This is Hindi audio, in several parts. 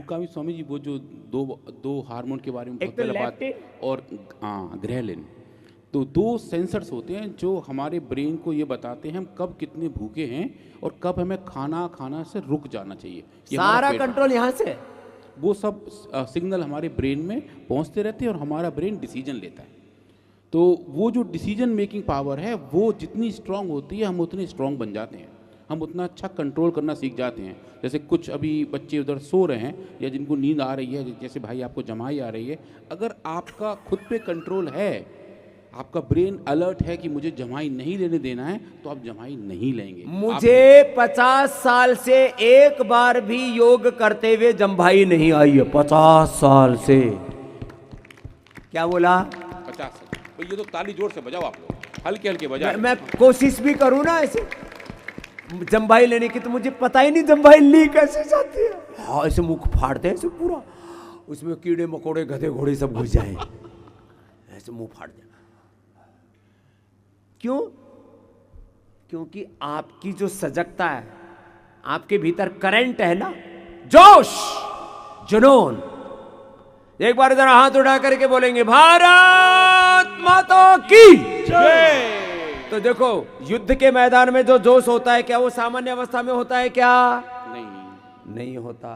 उनका भी स्वामी जी वो जो दो दो हार्मोन के बारे में बहुत एक तो पहले बात, और ग्रेलिन, तो दो सेंसर्स होते हैं जो हमारे ब्रेन को ये बताते हैं हम कब कितने भूखे हैं और कब हमें खाना से रुक जाना चाहिए। ये हमारा सारा पेट, कंट्रोल यहाँ से है। वो सब सिग्नल हमारे ब्रेन में पहुंचते रहते हैं और हमारा ब्रेन डिसीजन लेता है। तो वो जो डिसीजन मेकिंग पावर है वो जितनी स्ट्रांग होती है हम उतने स्ट्रांग बन जाते हैं, हम उतना अच्छा कंट्रोल करना सीख जाते हैं। जैसे कुछ अभी बच्चे उधर सो रहे हैं या जिनको नींद आ रही है, जैसे भाई आपको जमाई आ रही है, अगर आपका खुद पे कंट्रोल है, आपका ब्रेन अलर्ट है कि मुझे जमाई नहीं लेने देना है, तो आप जमाई नहीं लेंगे। मुझे 50 साल से एक बार भी योग करते हुए जम्भाई नहीं आई है, 50 साल से। क्या बोला? 50 साल। तो ये तो ताली जोर से बजाओ आप लोग, हल्के हल्के बजाओ। मैं कोशिश भी करूं ना ऐसे जम्भाई लेने की, तो मुझे पता ही नहीं जम्भाई ली कैसे जाती है। हाँ, ऐसे मुख फाड़ते हैं ऐसे पूरा, उसमें कीड़े मकोड़े गधे घोड़े सब घुस जाए, ऐसे मुंह फाड़ दे। क्यों? क्योंकि आपकी जो सजगता है, आपके भीतर करंट है ना, जोश, जुनून। एक बार जरा हाथ उठा करके बोलेंगे भारत माता की जय। तो देखो, युद्ध के मैदान में जो जोश होता है, क्या वो सामान्य अवस्था में होता है? क्या नहीं होता।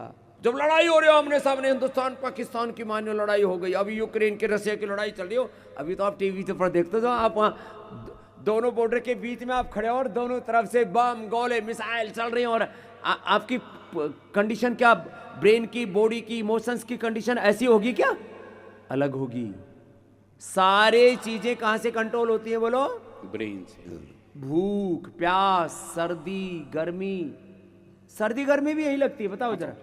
जब लड़ाई हो रही हो आमने सामने, हिंदुस्तान पाकिस्तान की मान्य लड़ाई हो गई, अभी यूक्रेन के रशिया की लड़ाई चल रही हो, अभी तो आप टीवी पर देखते हो, आप वहां दोनों बॉर्डर के बीच में आप खड़े हो और दोनों तरफ से बम गोले मिसाइल चल रही हैं, और आपकी कंडीशन क्या, ब्रेन की, बॉडी की, इमोशंस की कंडीशन ऐसी होगी क्या? अलग होगी। सारे चीजें कहां से कंट्रोल होती है बोलो? ब्रेन से। भूख, प्यास, सर्दी, गर्मी, सर्दी गर्मी भी यही लगती है, बताओ जरा।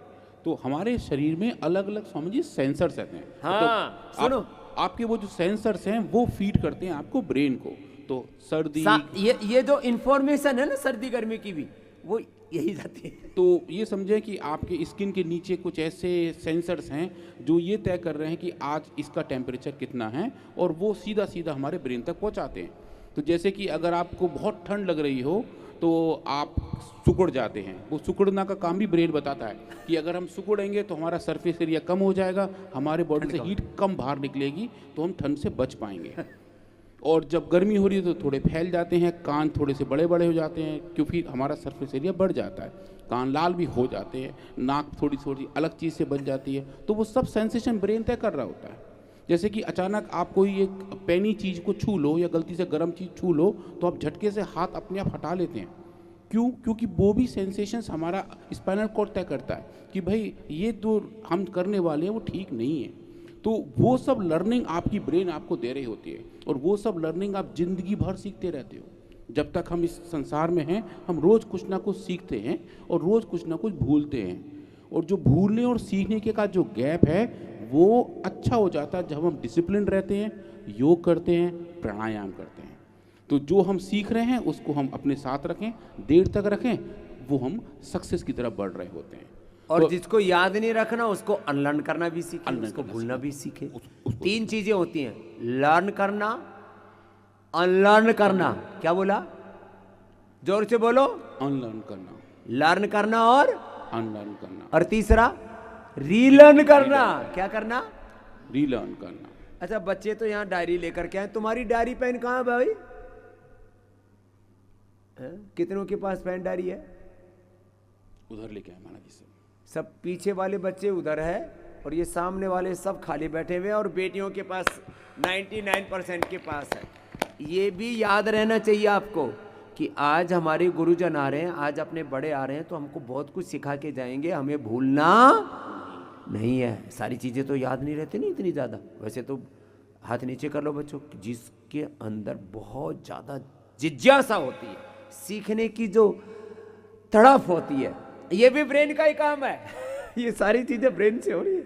तो हमारे शरीर में अलग अलग स्वामी जी सेंसर्स रहते हैं। हाँ, तो सुनो, आपके वो जो सेंसर्स हैं वो फीड करते हैं आपको ब्रेन को। तो सर्दी, ये जो इंफॉर्मेशन है ना सर्दी गर्मी की भी, वो यही जाती है। तो ये समझे कि आपके स्किन के नीचे कुछ ऐसे सेंसर्स हैं जो ये तय कर रहे हैं कि आज इसका टेम्परेचर कितना है, और वो सीधा सीधा हमारे ब्रेन तक पहुंचाते हैं। तो जैसे कि अगर आपको बहुत ठंड लग रही हो तो आप सुकुड़ जाते हैं, वो सुकुड़ना का काम भी ब्रेन बताता है कि अगर हम सुकुड़ेंगे तो हमारा सरफेस एरिया कम हो जाएगा, हमारे बॉडी से हीट कम बाहर निकलेगी, तो हम ठंड से बच पाएंगे। और जब गर्मी हो रही है तो थोड़े फैल जाते हैं, कान थोड़े से बड़े बड़े हो जाते हैं क्योंकि हमारा सरफेस एरिया बढ़ जाता है, कान लाल भी हो जाते हैं, नाक थोड़ी थोड़ी अलग चीज़ से बन जाती है। तो वो सब सेंसेशन ब्रेन तय कर रहा होता है। जैसे कि अचानक आप कोई एक पैनी चीज़ को छू लो या गलती से गर्म चीज़ छू लो तो आप झटके से हाथ अपने आप हटा लेते हैं। क्यों? क्योंकि वो भी सेंसेशंस हमारा स्पाइनल कॉर्ड तय करता है कि भाई ये जो हम करने वाले हैं वो ठीक नहीं है। तो वो सब लर्निंग आपकी ब्रेन आपको दे रही होती है, और वो सब लर्निंग आप जिंदगी भर सीखते रहते हो। जब तक हम इस संसार में हैं हम रोज़ कुछ ना कुछ सीखते हैं और रोज़ कुछ ना कुछ भूलते हैं, और जो भूलने और सीखने के का जो गैप है वो अच्छा हो जाता है जब हम डिसिप्लिन रहते हैं, योग करते हैं, प्राणायाम करते हैं। तो जो हम सीख रहे हैं उसको हम अपने साथ रखें, देर तक रखें, वो हम सक्सेस की तरफ बढ़ रहे होते हैं। और जिसको याद नहीं रखना उसको अनलर्न करना भी सीखे, उसको भूलना भी सीखे। तीन चीजें होती हैं, लर्न करना, अनलर्न करना। क्या बोला? जोर से बोलो। अनलर्न करना, लर्न करना और अनलर्न करना, और तीसरा रीलर्न करना। क्या करना? रीलर्न करना। अच्छा, बच्चे तो यहाँ डायरी लेकर के आए, तुम्हारी डायरी पेन कहाँ है भाई? कितनों के पास पेन डायरी है? उधर लेके आए माना जी सब पीछे वाले बच्चे उधर है और ये सामने वाले सब खाली बैठे हुए हैं, और बेटियों के पास 99% के पास है। ये भी याद रहना चाहिए आपको कि आज हमारे गुरुजन आ रहे हैं, आज अपने बड़े आ रहे हैं, तो हमको बहुत कुछ सिखा के जाएंगे, हमें भूलना नहीं है। सारी चीज़ें तो याद नहीं रहती नहीं इतनी ज़्यादा। वैसे तो हाथ नीचे कर लो बच्चों, जिसके अंदर बहुत ज़्यादा जिज्ञासा होती है, सीखने की जो तड़प होती है, ये भी ब्रेन का ही काम है। ये सारी चीजें ब्रेन से हो रही है।